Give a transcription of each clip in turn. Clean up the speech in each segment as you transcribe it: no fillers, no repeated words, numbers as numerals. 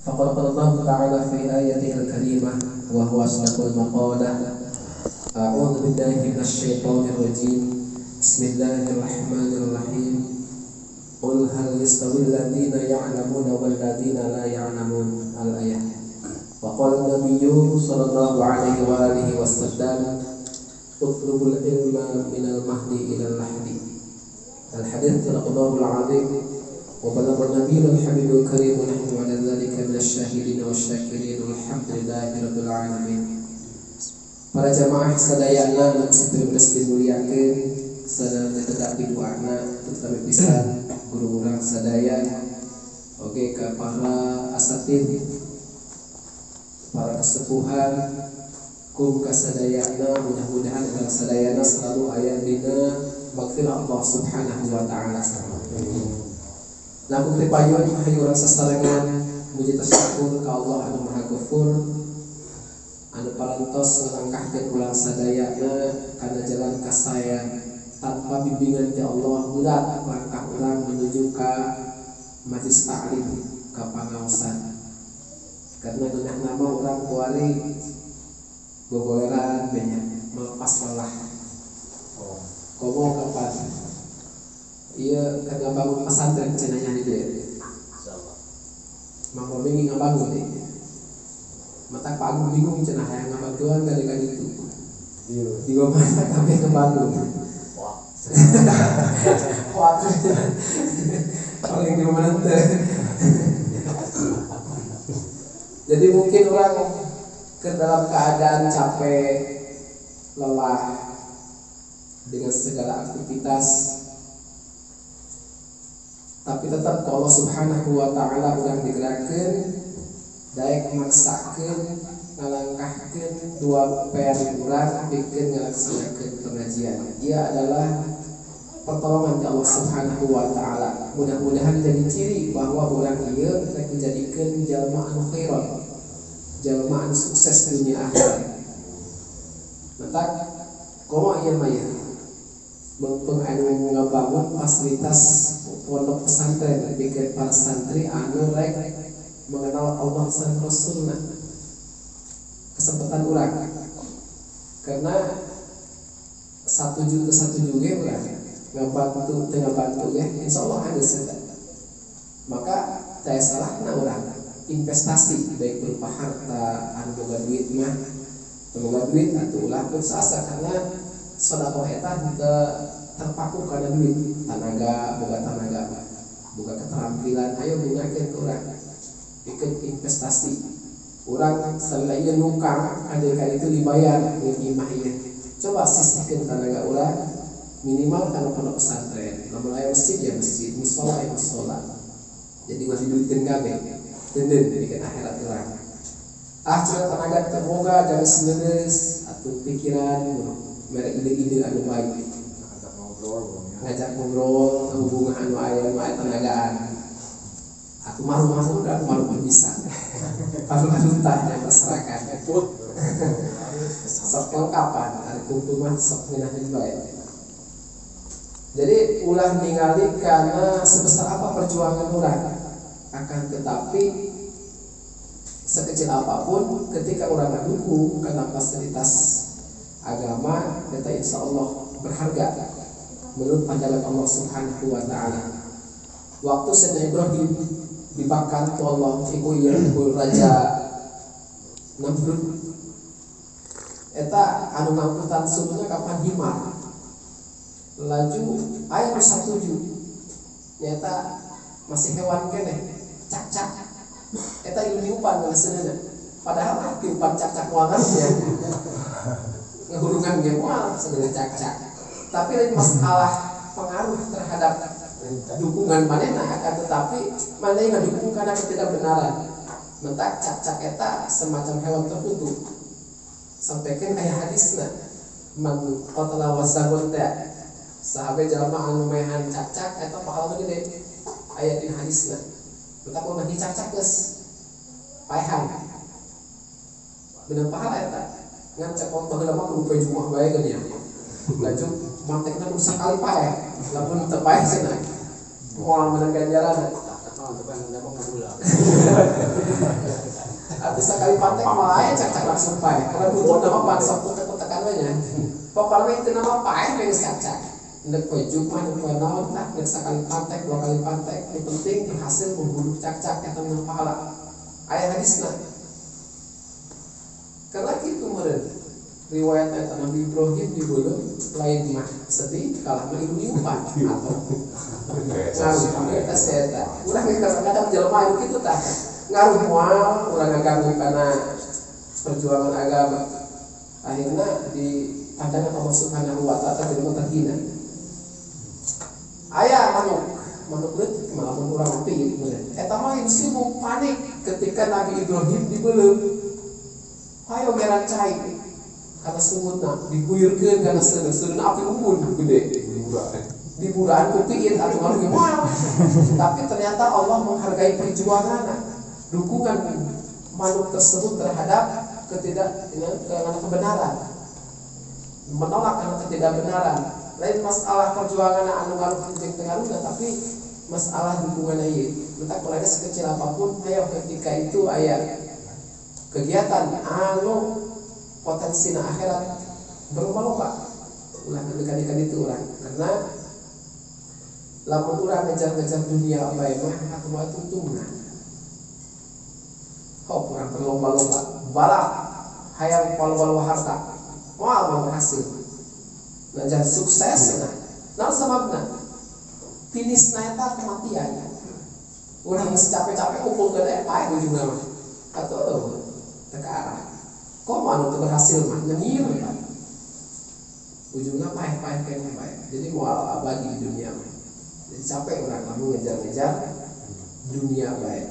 فقد قال الله تعالى في آيته الكريمة وهو أصدق المقالة أعوذ بالله من الشيطان الرجيم بسم الله الرحمن الرحيم قل هل يستوي الذين يعلمون والذين لا يعلمون الآية. وقال النبي صلى الله عليه وآله وسلم اطلبوا العلم من المهد إلى اللحد. الحديث صدق العظيم وبلغ النبي الحبيب الكريم ونحن على ذلك من الشاهدين والشاكرين والحمد لله رب العالمين. Para jamaah sadayana anu beres dimuliakeun sadaya tetapi doana tetapi pisan guru urang sadaya oge ka para asatid para kesepuhan kum kasadayana mudah-mudahan urang sadayana selalu aya dina maghfirah Allah Subhanahu wa taala. Laku tipayun hayu urang sasarengan muji tasyukur ka Allah anu Maha Ghafur anu parantos ngelangkahkeun urang sadayana kana jalan kasaya tanpa bimbingan ti Allah budak langkah urang menuju ka majlis ta'lim ka pangaosan. Karena geunah nama urang kuari gogoleran banyak melepas lelah. Komo kapan? Iya kagak bangun pesantren cenanya di dia. Insyaallah. Mang Robi ngabangun deh. Mata Pak Agung bingung cenah hayang ngabantuan kali-kali itu. Iya. Di mana kami kebangun. Wah. Wah. Paling di mana teh. Jadi mungkin orang ke dalam keadaan capek, lelah dengan segala aktivitas, tapi tetap kalau Allah Subhanahu wa taala urang digerakkeun daek maksakeun ngalangkahkeun dua per urang bikin ngalaksanakeun pengajian. Ia adalah pertolongan dari Allah Subhanahu wa taala. Mudah-mudahan jadi ciri bahwa urang ieu rek dijadikeun jalma anu khairon, jalma anu sukses dunia akhirat. Mata komo ieu mah mumpung anu ngabangun fasilitas pondok pesantren bikin para santri anu rek mengenal Allah dan Rasulna. Kesempatan urang karena satu juga urang ngabantu ya insyaallah ada sedang. Maka saya salahna urang investasi baik berupa harta anu boga duit mah boga duit atuh ulah pun saasa karena sedekah eta terpaku karena duit tenaga boga keterampilan ayo gunakeun urang bikin investasi urang salaya nukang ada kali itu dibayar imah ieu coba sisihkeun tenaga urang minimal kana pondok pesantren lamun aya masjid ya masjid mushola ya mushola jadi masih duitkeun kabeh teudeun bikin akhirat urang cenah tenaga terboga jangan seuleus atuh pikiran mere ide-ide anu baik ngajak ngobrol hubungan anu aya tenagaan aku malu dan malu bisa malu tanya masyarakat sok kelengkapan ada kumpul mah sok minahin baik. Jadi ulah ningali karena sebesar apa perjuangan urang akan tetapi sekecil apapun ketika urang dukung karena fasilitas agama kita insyaallah berharga menurut pandangan Allah Subhanahu wa taala. Waktu Sayyidina Ibrahim dibakar ku Allah iku raja Namrud eta anu ngangkutan suruhna kapan himar laju aya nu satuju nyata masih hewan keneh cak-cak eta ilmiupan ngaleseunna padahal tiupan cak-cak wangannya ngehurungan ge moal sebenarnya cak-cak tapi lain masalah pengaruh terhadap dukungan manehna akan tetapi manehna dukung karena ketidakbenaran mentak cak-cak eta semacam hewan terkutuk sampaikan aya hadisna man qatala wasagun teh sahabat jalma anu mehan cak-cak eta pahalana gede aya di hadisna mentak ulah dicak-cak geus paehan bener pahala eta ngan cek baheula mah kudu poe Jumat bae kan ya laju mantekna kudu sakali pae lamun teu pae cenah moal menang ganjaran Atau sekali pantek malah cak-cak langsung pae. Karena butuh nama pansop tekan banyak. Pokoknya itu nama pae yang cak-cak. Nek pejuk mah nek naon tah nek sekali pantek, 2 kali pantek, yang penting berhasil membunuh cak-cak eta menang pahala. Aya hadisna. Karena gitu meureun. Riwayat eta Nabi Ibrahim dibeuleuh lain mah sedih kalah mah ibu umpan atau ngaruh eta eta. Urang kadang-kadang jelema anu kitu tah. Ngaruh moal urang ngaganggu kana perjuangan agama. Akhirna di pandangan Allah Subhanahu wa taala jadi terhina. Aya manuk leutik malah mun urang piit meureun. Eta mah sibuk panik ketika Nabi Ibrahim dibeuleuh. Hayo merah cai karena sungutna diguyurkeun kana seudeuh api unggun gede diburaan ku piit atuh ngaruh moal. Tapi ternyata Allah menghargai perjuanganna, dukungan manuk tersebut terhadap kebenaran, menolak karena ketidakbenaran. Lain masalah perjuangan anu ngaruh jeung tengaruna, tapi masalah dukungan ieu. Mentak mulai sekecil apapun, ayo ketika itu aya kegiatan anu potensi akhirat berlomba-lomba. Ulah dekat-dekat itu orang, karena lamun urang ngejar-ngejar dunia bae mah atuh mah tuntungna. Hop urang berlomba-lomba, balap hayang walau harta. Moal berhasil. Ngejar sukses nah sababna finisna eta kematian. Urang geus capek-capek kumpul gede pae ujungna mah. Atuh teka arah. Kok anu teu berhasil mah nyengir kan. Ujungnya pahit-pahit kayaknya baik. Jadi moal abadi di dunia mah. Jadi capek orang kamu ngejar-ngejar dunia baik.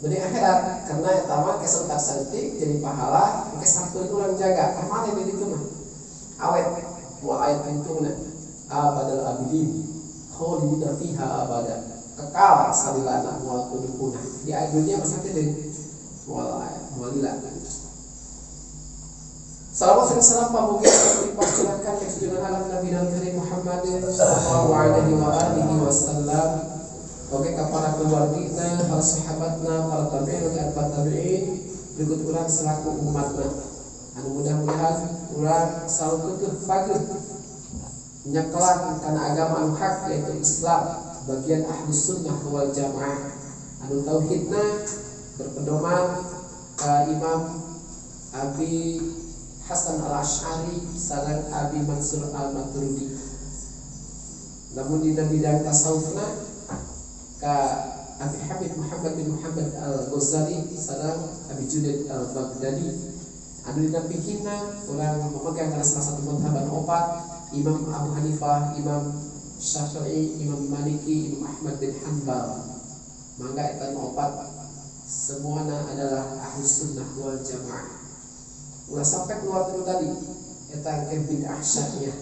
Jadi akhirat karena eta mah kesentak saeutik jadi pahala, engke sampeun urang jaga. Kamane di ditu mah. Awet moal ayat pintungna abadal abidin khalidina fiha abada. Kekal salilana moal kudu-kuna. Di dunia mah sampai deui moal lila. Salawat dan salam pamugi dipasrahkan ke junjungan alam Nabi Karim Muhammad sallallahu alaihi wa alihi wasallam. Oke ka para keluargina, para sahabatna, para tabi'in dan tabi'in, berikut urang selaku umatna. Anu mudah-mudahan urang selalu kekeh pageuh nyekelan kana agama anu hak yaitu Islam, bagian Ahlus Sunnah wal Jamaah. Anu tauhidna berpedoman Imam Abi Hasan al-Ash'ari sareng Abi Mansur al-Maturidi. Namun di bidang tasawufna ka Abi Habib Muhammad bin Muhammad al-Ghazali sareng Abi Junaid al-Baghdadi. Anu dinampihina urang memegang salah satu mazhaban opat, Imam Abu Hanifah, Imam Syafi'i, Imam Maliki, Imam Ahmad bin Hanbal. Mangga eta opat semuanya adalah Ahlus Sunnah wal Jamaah. Ulah sampai keluar dulu tadi eta bid'ah syariah.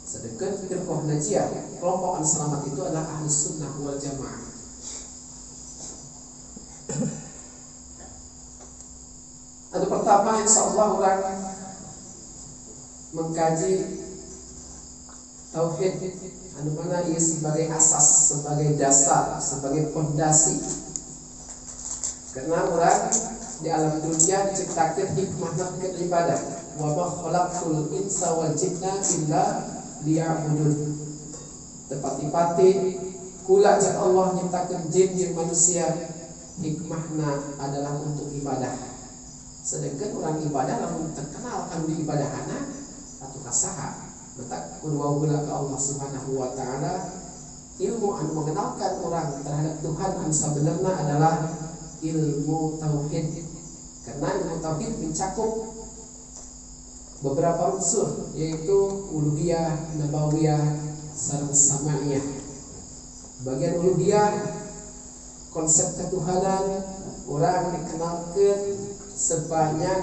Sedeket firqah najiyah, kelompok anu selamat itu adalah Ahlus Sunnah wal Jamaah. Anu pertama insyaallah urang mengkaji tauhid anu mana ieu sebagai asas, sebagai dasar, sebagai fondasi. Karena urang di alam dunia diciptakan hikmahna ke ibadah. Wa ma khalaqtul insa wal jinna illa liya'budun. Tepati-pati kula jeung Allah nyiptakeun jin jeung manusia hikmahna adalah untuk ibadah. Sedangkan orang ibadah lamun terkenal kan di ibadahana atuh kasaha? Mata kudu waula ka Allah Subhanahu wa taala. Ilmu anu mengenalkan orang terhadap Tuhan anu sabenerna adalah ilmu tauhid. Karena ilmu tauhid mencakup beberapa unsur, yaitu uluhiyah, nabawiyah, sareng sama'iyah. Bagian uluhiyah, konsep ketuhanan orang dikenalkan sebanyak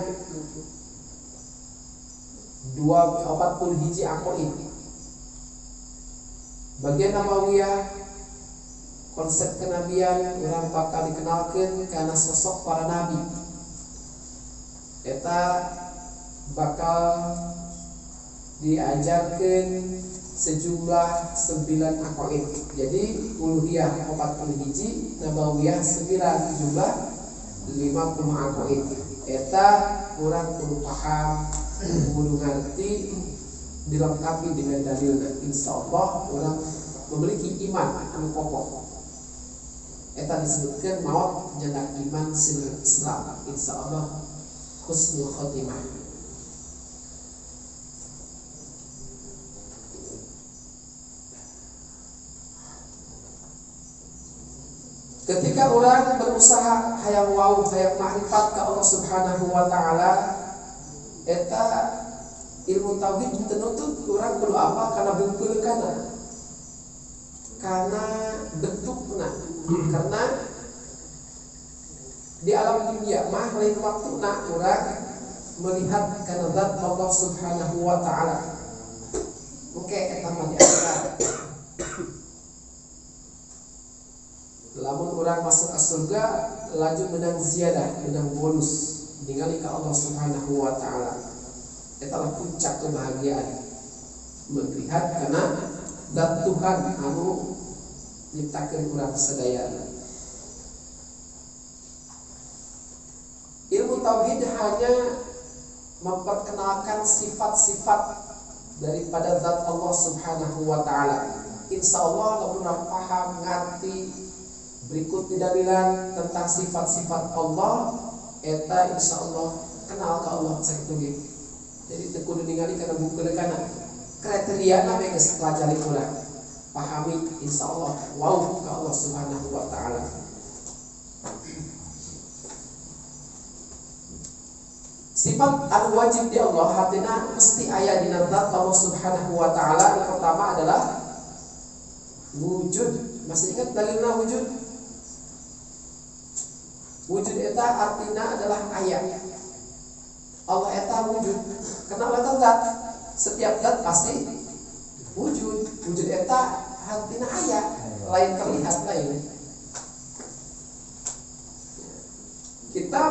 40 hiji aqaid. Bagian nabawiyah, konsep kenabian orang bakal dikenalkan karena sosok para nabi. Eta bakal diajarkan sejumlah 9 aqaid. Jadi uluhiyah 40 hiji, nabawiyah 9, jumlah 50 aqaid. Eta urang kudu paham, kudu ngerti, dilengkapi dengan dalilna. Insyaallah urang memiliki iman anu kokoh. Eta disebutkan maut jana iman sil Islam. Insyaallah husnul khotimah. Ketika orang berusaha hayang wau hayang makrifat ka Allah Subhanahu wa taala, eta ilmu tauhid tenuntut orang kudu apa kana bungkeulkeunna, kana bentukna. Karena di alam dunia mah lain waktuna orang melihat kana zat Allah Subhanahu wa taala. Oke, eta mah di akhirat. Lamun orang masuk ke surga, laju menang ziyadah, menang bonus, ningali ka Allah Subhanahu wa taala. Etalah puncak kebahagiaan melihat karena zat Tuhan anu nyiptakeun urang sadaya. Ilmu tauhid hanya memperkenalkan sifat-sifat daripada zat Allah Subhanahu wa taala. Insyaallah lamun urang paham ngerti berikut didalilan tentang sifat-sifat Allah, eta insyaallah kenal ke Allah sakitu ge. Jadi teu kudu ningali kana bungkeulkeunna. Kriteria na we geus pelajari urang. Pahami insyaallah wau ke Allah Subhanahu wa taala. Sifat anu wajib di Allah hatina mesti aya dina zat Allah Subhanahu wa taala. Yang pertama adalah wujud. Masih ingat dalilna wujud? Wujud eta artinya adalah aya. Allah eta wujud. Kenapa eta zat? Setiap zat pasti wujud. Wujud eta artinya aya, lain terlihat lain. Kita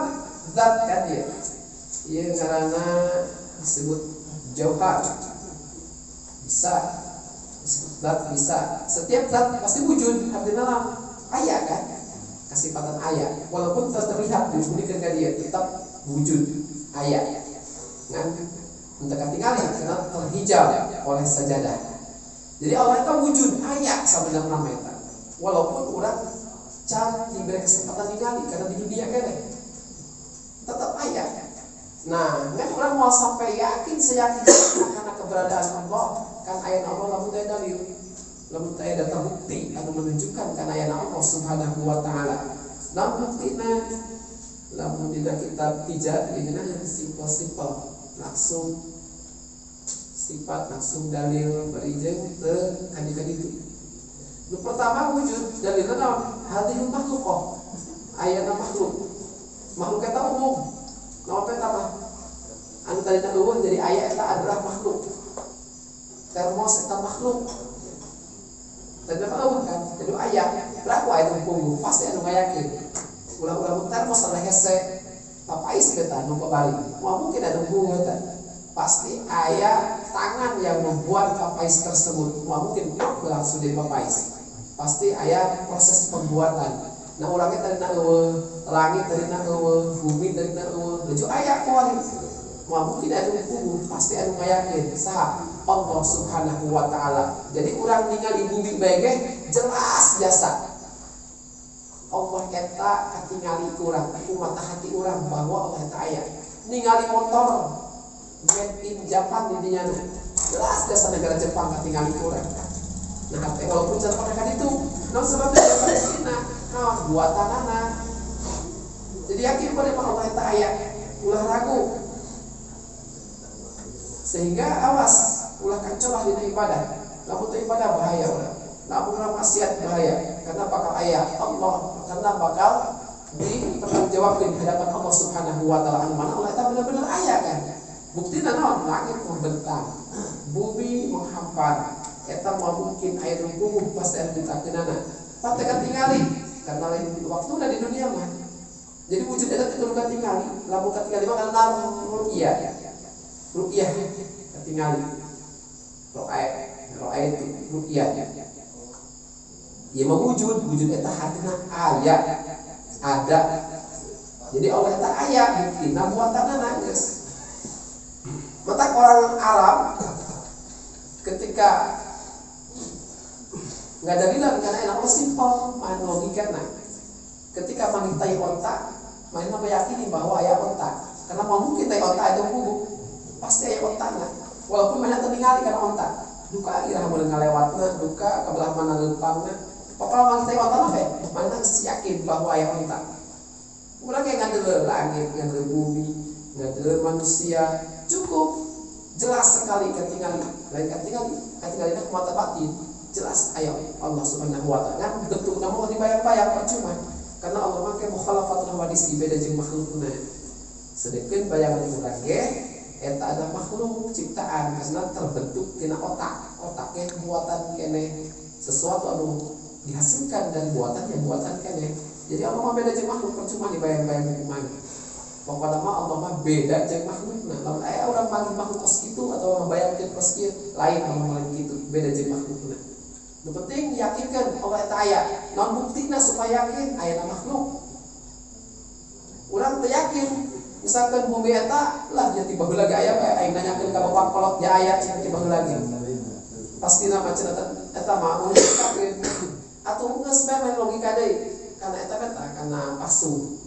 zat kan dia. Ieu ngaranna disebut jauhar. Bisa disebut zat bisa. Setiap zat pasti wujud, artinya aya kan? Kesifatan ayat, walaupun terlihat dibunyikan ke dia tetap wujud ayat. Kan untuk ketinggalan karena terhijab oleh sajadah. Jadi Allah itu wujud ayat sebenarnya meta. Walaupun orang can diberi kesempatan ningali karena di dunia kan tetap ayat. Nah, kan orang mau sampai yakin seyakin karena keberadaan Allah, kan ayat Allah lamun teu dalil. Lamun teu data bukti anu menunjukkan kana aya Allah Subhanahu wa taala. Lamun buktina lamun dina kitab tijat dina yang simpel-simpel langsung sifat langsung dalil berijeng teu kaditu. Nu pertama wujud dalilna naon? Hadhil makhluq. Aya makhluk. Makhluk eta umum. Naon eta mah? Anu tadina eueuh jadi aya eta adalah makhluk. Termos eta makhluk. Tadi apa kan? Jadi ayah berapa ayat punggung pasti anu ngayakin. Ulah-ulah termos ada hese papais kita nu balik. Wah mungkin ada punggung eta. Pasti ayah tangan yang membuat papais tersebut. Wah mungkin langsung dari papais. Pasti ayah proses pembuatan. Nah orangnya tadi nak langit tadi nak bumi tadi nak lucu ayah kuali. Wah mungkin ada punggung pasti anu ngayakin. Sah. Allah Subhanahu wa taala. Jadi urang ningali bumi bae jelas jasa. Allah eta katingali urang, mata hati urang bahwa Allah eta aya. Ningali motor made in Japan di dinya jelas jasa negara Jepang katingali urang. Nah, hati walaupun Jepang kan itu, namun sebabnya Palestina, nah buatanana. Jadi yakin pada Allah eta aya. Ulah ragu. Sehingga awas ulah kancolah dina ibadah. Lamun teu ibadah bahaya urang. Lamun urang maksiat bahaya. Karena bakal aya Allah, karena bakal dipertanggungjawabkeun di hadapan Allah Subhanahu wa taala. Mana Allah eta bener-bener aya kan. Buktina naon? Langit membentang, bumi menghampar. Eta moal mungkin aya nu puguh pasti anu ditakeunana. Tah teu katingali karena lain waktuna di dunia mah. Jadi wujud eta teu kudu katingali. Lamun katingali mah kana ru'yah. Ru'yah katingali. Ro'ay Ra'aitu ru'ya. Ya mewujud, wujud eta hatina aya, ada. Jadi Allah eta aya buktina buatanna nangis. Mata orang Arab ketika nggak ada bilang karena enak simpel main logika nah. Ketika manggil tai onta, main meyakini bahwa ayah onta. Karena mau mungkin tai onta itu bubuk, pasti ayah ontanya. Walaupun banyak tertinggali karena onta. Duka irah mulai ngalewatna, duka kebelah mana lempangna. Pokoknya manggil tai onta apa? Mana yakin bahwa ayah onta. Ulah kayak ngadele langit, ngadele bumi, ngadele manusia, cukup jelas sekali ketinggali. Lain ketinggali nak mata batin. Jelas ayo Allah Subhanahu wa taala bentuk nama dibayang-bayang percuma karena Allah make mukhalafatul hawadis beda jeung makhlukna. Sedikeun bayangan urang ge eta ada makhluk ciptaan karena terbentuk tina otak. Otaknya buatan kene sesuatu anu dihasilkan dari buatan kene. Jadi Allah mah beda jeung makhluk percuma dibayang-bayang kumaha. Pokoknya mah Allah mah beda jeung makhlukna. Lamun aya urang panggil makhluk kos kitu atau membayangkeun kos kieu lain Allah lain kitu beda jeung makhlukna. Yang penting yakinkan Allah eta aya. Non buktina supaya yakin aya makhluk. Urang teu yakin. Misalkan bumi eta lah jadi baheula ge aya bae aing nanyakeun ka bapak kolot ya aya jadi baheula ge. Pastina macet eta mah yakin. Atuh geus bae main logika deui. Karena eta beta karena pasung.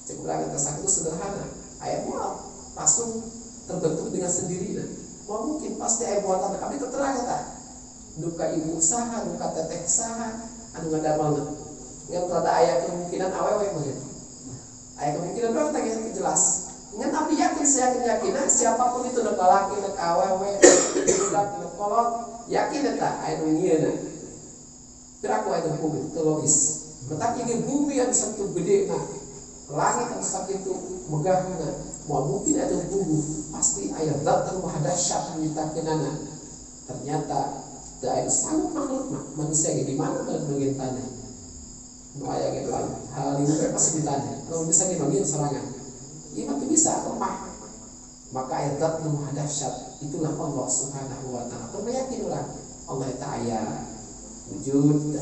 Cek urang eta sakitu sederhana. Aya moal pasung terbentuk dengan sendirinya. Wah mungkin pasti aya buatan abdi terterang eta. Duka ibu saha, duka teteh saha, anu ngadamalna. Ngan rada aya kemungkinan awewe mah. Aya kemungkinan berapa teh jelas. Ngan abdi yakin yakin siapapun itu nek lalaki nek awewe, budak nek kolot, yakin eta aya nu ngieuna. Beraku aya bumi teu logis. Metak ieu bumi anu sakitu gede na. Langit anu sakitu megahna. Moal mungkin aya bumi, pasti aya zat anu maha dahsyat nyiptakeunana. Ternyata da sanggup makhluk mah manusia ge di mana bagian tanah. Nu aya ge hal ini pasti ditanya. Kalau bisa ge bagian sorangan. Ieu mah bisa lemah. Maka ayat zat nu dahsyat itulah Allah Subhanahu wa taala. Peryakin urang Allah eta aya wujud.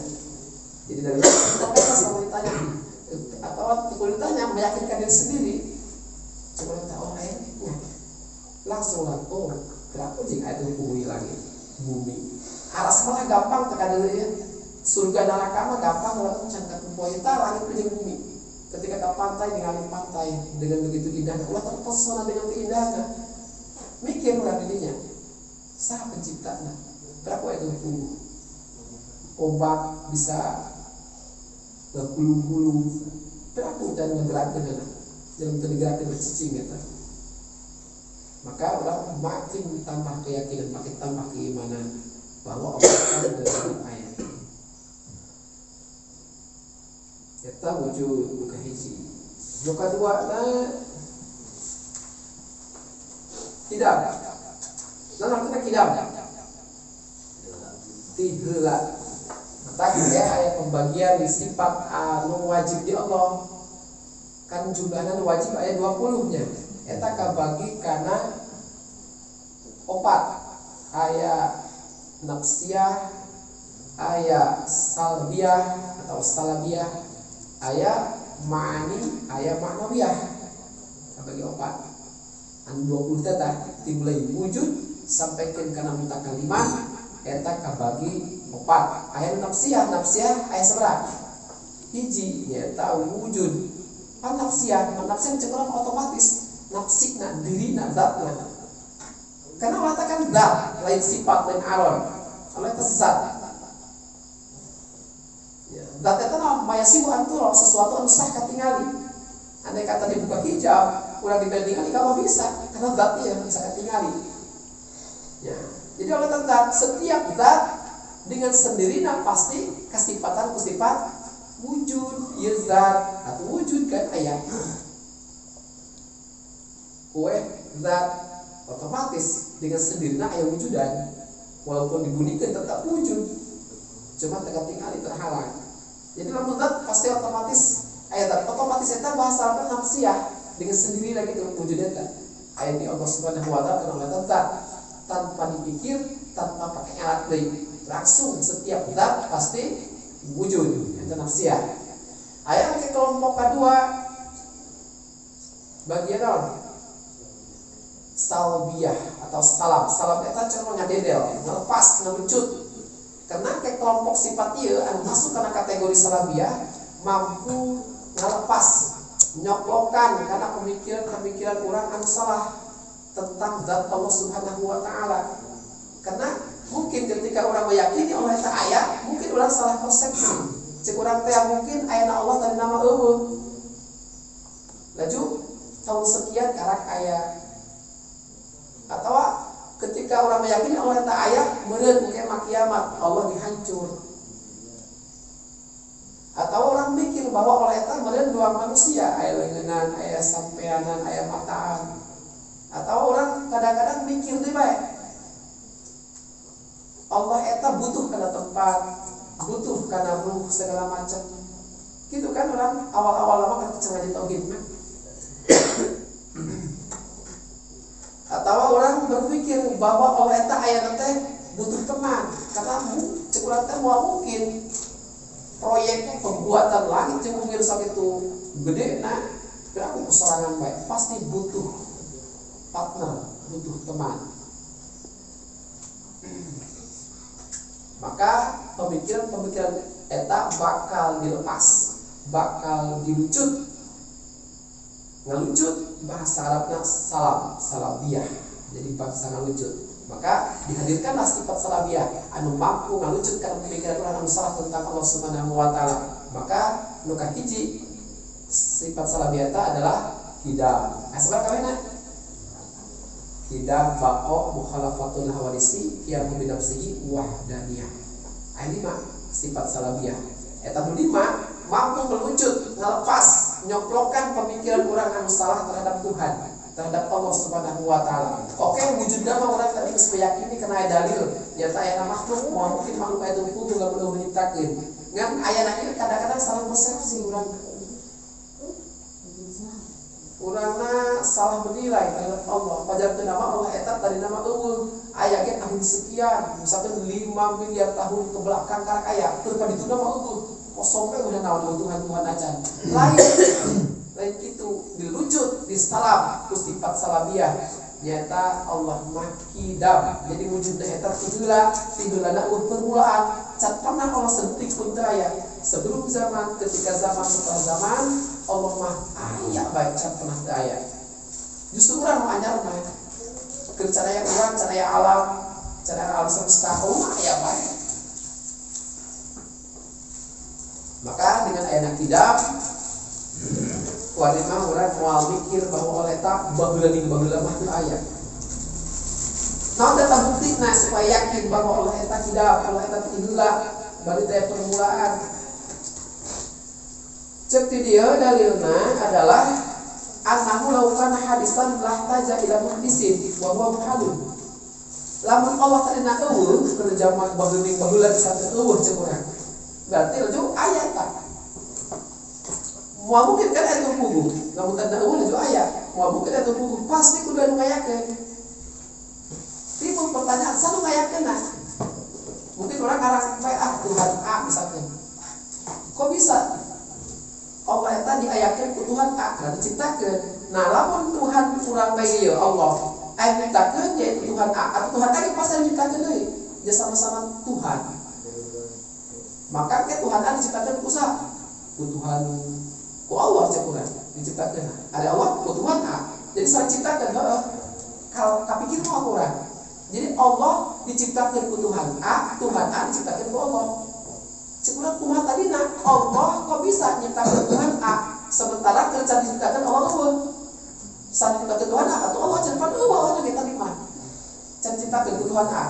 Jadi dari kita sama ditanya atau ditanya meyakinkan diri sendiri. Cuma tahu ayatnya. Langsung oh, kenapa jika ada bumi langit, bumi. Aras malah gampang tekan dulu ya. Surga neraka mah gampang lah can poin langit jeung bumi. Ketika ke pantai ningali pantai dengan begitu indah, Allah terpesona dengan keindahannya. Mikir urang dirinya. Saha penciptana? Berapa itu bumi? Ombak bisa bergulung-gulung. Berapa dan ngegerakkeun dalam tergerakkeun cicing eta. Maka orang makin tambah keyakinan, makin tambah keimanan bahwa Allah akan dalam ayat. Eta wujud kahiji. Nu kadua tidak. Nah, artinya tidak. Tiheula. Maka ya ayat pembagian di sifat anu wajib di Allah. Kan jumlahna wajib ayat 20-nya. Eta kabagi kana 4 aya nafsiyah, aya salbiyah atau salabiyah, aya ma'ani, aya ma'nawiyah. Kabagi 4. Anu 20 teh dimulai wujud sampai ke kana mutakaliman eta kabagi 4. Aya nafsiyah aya sabaraha? Hiji eta wujud. Nafsiyah cenderung otomatis nafsikna dirina zatna. Karena Allah kan zat, lain sifat, lain aron. Allah itu zat. Ya, zat itu maya sibu anturo sesuatu anu sah katingali. Andai kata dibuka hijab, kurang dibandingkan kalau bisa, karena zatnya bisa katingali. Ya, jadi Allah tentang setiap zat dengan sendirinya pasti kesifatan wujud, ya zat atau wujud kan ayat. Kue zat otomatis dengan sendirinya ayat wujudan, walaupun dibunyikan tetap wujud, cuma tertinggal terhalang. Jadi lamun zat pasti otomatis ayat zat otomatis itu bahasa apa nafsiyah dengan sendiri lagi itu wujudnya. Ayat ini Allah Subhanahu wa taala Allah zat tanpa dipikir, tanpa pakai alat langsung setiap zat pasti wujud itu nafsiyah. Ayat ke kelompok kedua bagian apa? Salbiyah atau salam eta cenah ngadedel, ngelepas, ngelucut. Karena ke kelompok sifat ieu anu masuk kana kategori salbiyah mampu ngelepas, nyoklokan karena pemikiran orang anu salah tentang zat Allah Subhanahu wa taala. Karena mungkin ketika orang meyakini Allah eta aya, mungkin orang salah persepsi. Cek urang teh mungkin aya Allah tadi nama eueuh. Laju tahun sekian karak aya. Atau ketika orang meyakini Allah eta aya, meureun mungkin kiamat Allah dihancur. Atau orang mikir bahwa Allah eta meureun dua manusia, aya leungeunnan, aya sampeanan, aya mataan. Atau orang kadang-kadang mikir deui bae. Allah eta butuh kana tempat, butuh karena ruh segala macam. Gitu kan orang awal-awal lama kan cenah tauhid mah. Atau orang berpikir bahwa Allah eta aya teh butuh teman. Karena cek urang teh moal mungkin proyek pembuatan langit jeung bumi sakitu gedena, berarti sorangan bae pasti butuh partner, butuh teman. Maka pemikiran-pemikiran eta bakal dilepas, bakal dilucut. Ngalucut bahasa Arabnya salabiyah. Jadi bahasa ngalucut. Maka dihadirkanlah sifat salabiyah anu mampu ngalucutkan pemikiran orang anu salah tentang Allah Subhanahu wa taala. Maka nu kahiji sifat salabiyah eta adalah hidam. Asal kawena hidam baqo mukhalafatul hawadisi yang binafsihi wahdaniyah. Ini mah sifat salabiyah. Eta nu lima mampu melucut, ngelepas, nyoplokkan pemikiran orang anu salah terhadap Tuhan, terhadap Allah Subhanahu wa taala. Oke, wujudna mah urang tadi geus meyakini kana aya dalil, nyata aya makhluk, moal mungkin makhluk aya teu kudu lamun nyiptakeun. Ngan aya ieu kadang-kadang salah persepsi urang. Urangna salah menilai terhadap Allah. Padahal teu nama Allah eta tadi nama eueuh. Aya ge tahun sekian, misalkan 5 miliar tahun ke belakang karek aya, teu paditu nama eueuh. Kosong we udah naon Tuhan acan. Lain kitu dilucut, disalam, ku sifat salabiyah. Nyata Allah mah hidam. Jadi wujudna eta tiheulana permulaan. Can pernah Allah sentik pun teu aya. Sebelum zaman, ketika zaman, setelah zaman, Allah mah aya bae can pernah teu aya. Justru urang mah anyar mah. Keur caraya urang, caraya alam, caraya alam semesta mah aya bae. Maka dengan ayat hidam kuari mah urang moal mikir bahwa oleh tak baheula mah teu aya. Naon eta buktina supaya yakin bahwa Allah eta hidam, Allah eta tiheula bari teh permulaan. Cek ti dieu dalilna adalah annahu law kana hadisan lahtaja ila muhdisin wa huwa muhalun. Lamun Allah tadina eueuh keur jaman baheula bisa teu eueuh cek urang. Berarti rujuk ayat tak. Mau mungkin kan itu pugu, namun tanda eueuh rujuk ayat. Mau mungkin itu pugu pasti kudu anu ngayakeun. Timbul pertanyaan satu ngayakeunna. Mungkin orang ngarang bae Tuhan A misalkan. Kok bisa? Allah eta diayakeun ku Tuhan A karena diciptakeun. Nah, lamun Tuhan urang bae ieu Allah, aya nyiptakeun yaitu Tuhan A atau Tuhan A pasti diciptakeun deui. Dia sama-sama Tuhan. Maka ke Tuhan ada diciptakan ku sa, ku Tuhan, ku Allah cek urang diciptakan. Ada Allah, ku Tuhan A. Jadi saling ciptakan heuh. Kalau kapikir mah urang. Jadi Allah diciptakan ku Tuhan A diciptakan ku Allah. Cek urang kumaha tadina? Allah kok bisa nyiptakan Tuhan A sementara kerja diciptakan Allah eueuh. Saling diciptakan Tuhan A atau Allah cenah eueuh anu kita mah. Can ciptakan ku Tuhan A.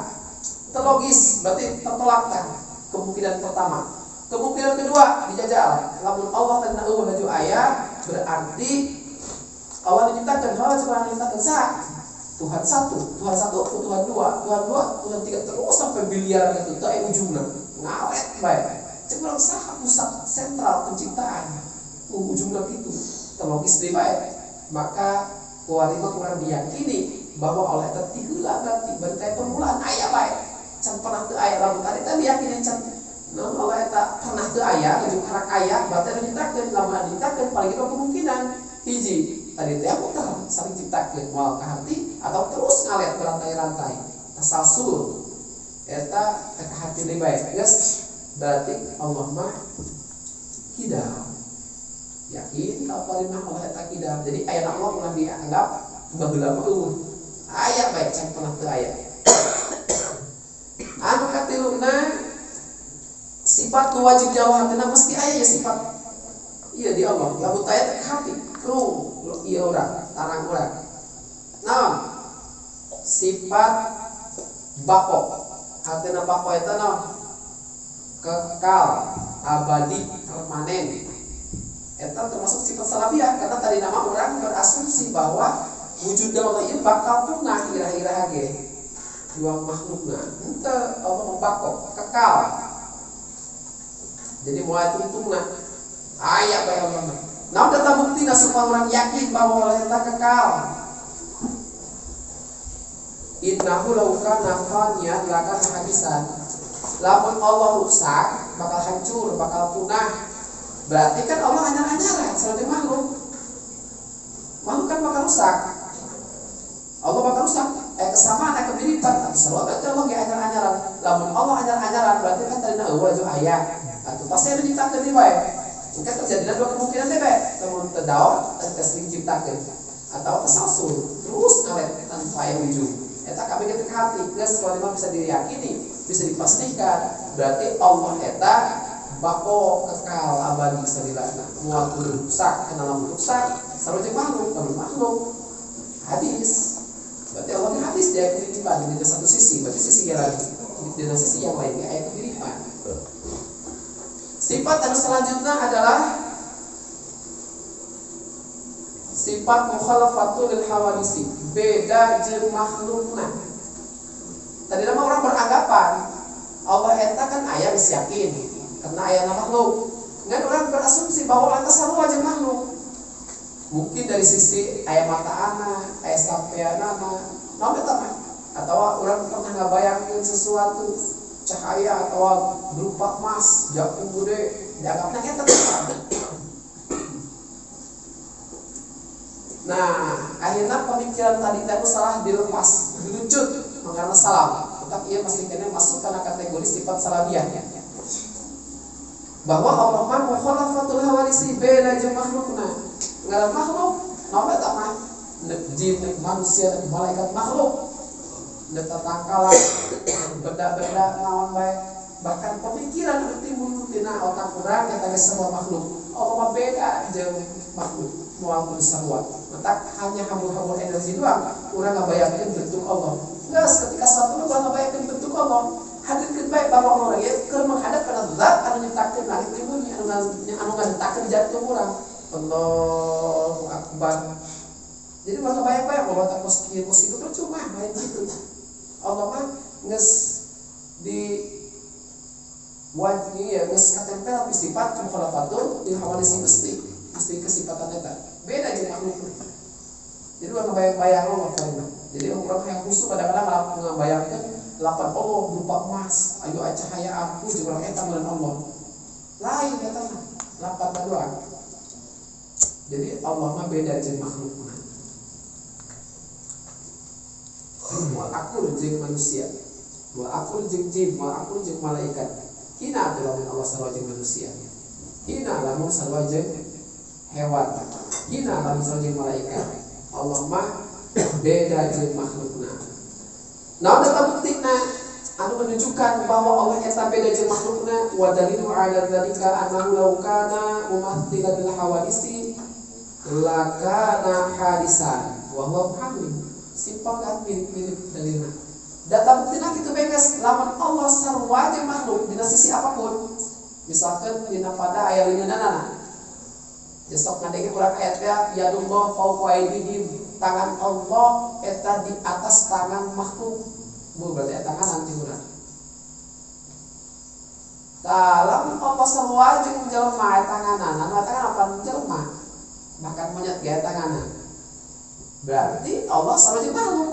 Teu logis, berarti tertolak kan. Kemungkinan pertama. Kemungkinan kedua dijajal. Lamun Allah tanda eueuh laju aya, berarti Allah menciptakan hal cuma menciptakan sa. Tuhan satu, Tuhan dua, Tuhan tiga terus sampai biliaran itu teu aya ujungna. Ngawet bae. Cek urang saha pusat sentral penciptaan. Ujungna kitu. Terlogis deui bae. Maka kuari mah urang diyakini bahwa Allah eta tiheula berarti permulaan aya bae. can pernah teu aya lamun tadi yakin can non Allah eta pernah teu aya ujung harak aya berarti anu nyiptakeun lamun diciptakeun paling itu kemungkinan hiji tadi teh muter saling ciptakeun moal ka hati atau terus ngalet berantai-rantai tasalsul eta ka hati deui bae geus berarti Allah mah hidayah yakin kalau mah Allah eta hidayah jadi aya Allah pernah dianggap baheula mah aya bae can pernah teu aya anu katiluna sifat nu wajib jawab mesti aya ya sifat iya di Allah lamun aya teh hati krung ieu urang tarang urang naon sifat bako artina bako eta naon kekal abadi permanen eta termasuk sifat salabiyah karena tadi nama orang berasumsi bahwa wujud Allah ieu bakal punah ira-ira ge dua makhlukna henteu Allah membako kekal jadi mulai tuntungna aya bae Allah mah naon eta buktina supaya orang yakin bahwa Allah eta kekal innahu law kana faniyan lakana hadisan lamun Allah rusak bakal hancur bakal punah berarti kan Allah anyar-anyaran seperti makhluk kan bakal rusak Allah bakal rusak kesamaan kemiripan tapi selalu kan Allah gak anyar-anyaran lamun Allah anyar-anyaran berarti kan tadi eueuh aju aya atuh pasti anu diciptakeun di bae mungkin terjadi dua kemungkinan teh bae lamun teu daot teu diciptakeun atau tasalsul terus ngalet tanpa aya ujung eta kami ketik hati geus kalau bisa diyakini bisa dipastikan berarti Allah eta bako kekal abadi salilana moal kudu rusak kana lamun rusak sarojeng makhluk hadis berarti Allah ini hadis dia kemiripan di satu sisi berarti sisi yang lagi di sisi yang lainnya ayat kemiripan sifat yang selanjutnya adalah sifat mukhalafatul lil hawadisi beda jeung makhlukna tadi nama orang beranggapan Allah eta kan aya geus yakin karena aya makhluk ngan orang berasumsi bahwa lantas sarua jeung makhluk mungkin dari sisi aya mata anak aya sampeanana naon eta mah atawa orang pernah ngabayangkeun sesuatu cahaya atau berupa emas jakung gede dianggapna eta nah akhirnya pemikiran tadi itu salah dilepas dilucut karena salah tetapi ia masih kena masuk karena kategori sifat salabiyah bahwa Allah mah mukhalafatul hawadisi beda jeung makhlukna ngaran makhluk naon eta mah jin manusia malaikat makhluk tetangkala benda-benda naon bae bahkan pemikiran anu timbul tina otak urang eta geus semua makhluk Allah mah beda jeung makhluk moal sarua mata hanya hambur-hambur energi doang urang ngabayangkeun bentuk Allah geus ketika satu urang ngabayangkeun bentuk Allah hadirkeun bae bahwa Allah ieu keur menghadap kana zat anu nyiptakeun langit jeung bumi anu ngadetakeun jantung urang Allahu akbar jadi mah bayang-bayang bahwa tak positif percuma main gitu Allah mah geus di wajib ya geus katempel sifat mukhalafatul lil hawadisi mesti kesifatan eta beda jeung makhluk jadi orang bayang-bayang Allah karena jadi orang yang khusus kadang-kadang ngabayangkeun lapan Allah berupa emas ayo cahaya aku jeung urang eta meureun Allah lain eta mah lapan doang jadi Allah mah beda jeung makhluk moal akur jeung manusia moal akur jeung jin moal akur jeung malaikat hina atuh lamun Allah sarua jeung manusia hina lamun sarua jeung hewan hina lamun sarua jeung malaikat Allah mah beda jeung makhlukna naon eta buktina anu menunjukkan bahwa Allah eta beda jeung makhlukna wa dalilu ala dzalika annahu law kana mumaththilan lil hawadisi lakana hadisan wa huwa hamid simpang kan mirip-mirip dalilna data buktina kitu beres lamun Allah sarua jeung makhluk dina sisi apapun misalkan dina pada aya leungeunana besok ngadenge urang ayatnya yadullah fawqa aydihim tangan Allah eta di atas tangan makhluk bu berarti eta tangan ti urang dalam Allah sarua jeung jelema tanganana tangan apa jelema bahkan monyet ge tanganana berarti Allah sarua jeung makhluk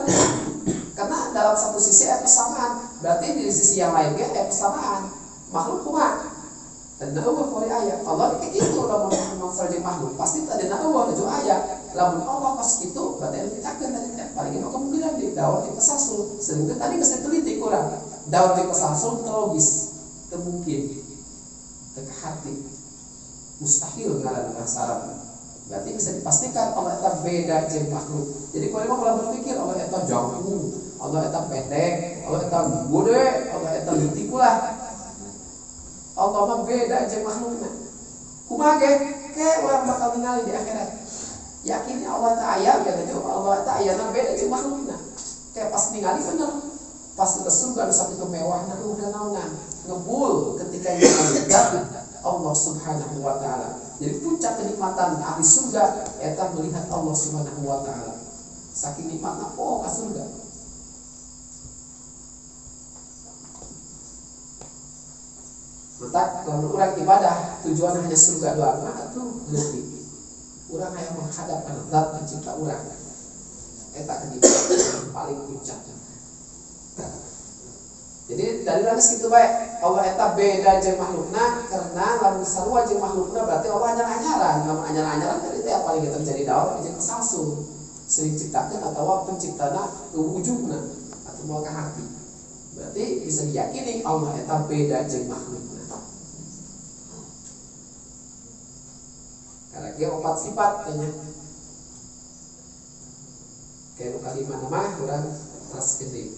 karena dalam satu sisi ada persamaan berarti di sisi yang lain ge persamaan makhluk kumaha dan eueuh ku aya Allah kayak gitu lamun sareng makhluk pasti tadi eueuh nuju aya lamun Allah pas kitu berarti dipitakeun tadi paling kemungkinan di daun di pesasul sering tadi geus diteliti kurang daun di pesasul logis teu mungkin teu hati mustahil ngaranna syarat berarti bisa dipastikan Allah eta beda jeung makhluk jadi kumaha kalau berpikir Allah eta jangkung Allah eta pendek Allah eta gede Allah eta leutik ulah Allah mah beda jeung makhlukna. Kumaha ge? Urang bakal ningali di akhirat. Yakin Allah teh aya ge Allah teh aya na beda jeung makhlukna. Kayak pas ningali bener. Pas ke surga anu sakitu mewahna udah naonan. Ngebul ketika nyampe Allah Subhanahu wa taala. Jadi puncak kenikmatan ahli surga eta melihat Allah Subhanahu wa taala. Saking nikmatna ka surga. Maka kalau orang ibadah tujuan hanya surga doang, maka tuh lebih. Orang yang menghadap karena Zat pencipta orang. Eta kenikmatan paling puncak. Jadi dari rames gitu baik. Allah eta beda jeung makhlukna karena lamun sarua jeung makhlukna berarti Allah anyar-anyaran. Lamun anyar-anyaran tadi teh paling terjadi daun jeung kesalsu. Sering ciptakeun atawa penciptana wujudna atau mau ka hati. Berarti bisa diyakini Allah eta beda jeung makhlukna. Karena dia 4 sifat tanya. Kayak kalimat nama orang tas gede.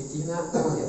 Bikinnya apa ya?